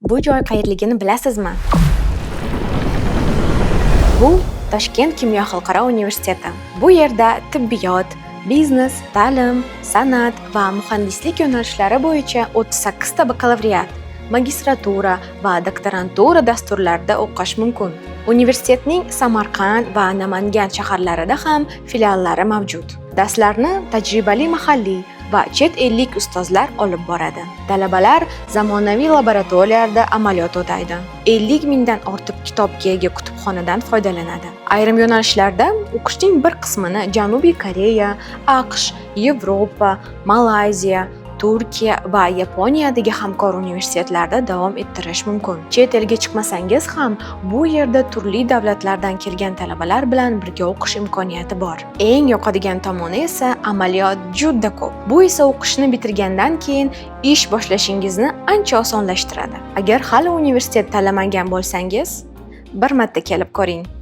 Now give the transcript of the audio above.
Bu joy qayerligini bilasizmi? Bu Toshkent kimyo xalqaro universiteti. Bu yerda tibbiyot, biznes, ta'lim, san'at va muhandislik yo'nalishlari bo'yicha 38 ta bakalavriat, magistratura va doktorantura dasturlarida o'qish mumkin. Universitetning Samarqand va Namangan shaharlarida ham filiallari mavjud. Darslarni tajribali mahalliy va chet ellik ustozlar olib boradi. Talabalar zamonaviy laboratoriyalarda amaliyot o'taydi. 50 mingdan ortiq kitobga ega kutubxonadan foydalanadi. Ayrim yo'nalishlarda o'qishning bir qismini Janubiy Koreya, AQSh, Yevropa, Malayziya, Turkiya va Yaponiyadagi hamkor universitetlarda davom ettirish mumkin. Chet elga chiqmasangiz ham bu yerda turli davlatlardan kelgan talabalar bilan birga o'qish imkoniyati bor. Eng yoqadigan tomoni esa amaliyot juda ko'p. Bu esa o'qishni bitirgandan keyin ish boshlashingizni ancha osonlashtiradi. Agar hali universitet tanlamagan bo'lsangiz, bir marta kelib ko'ring.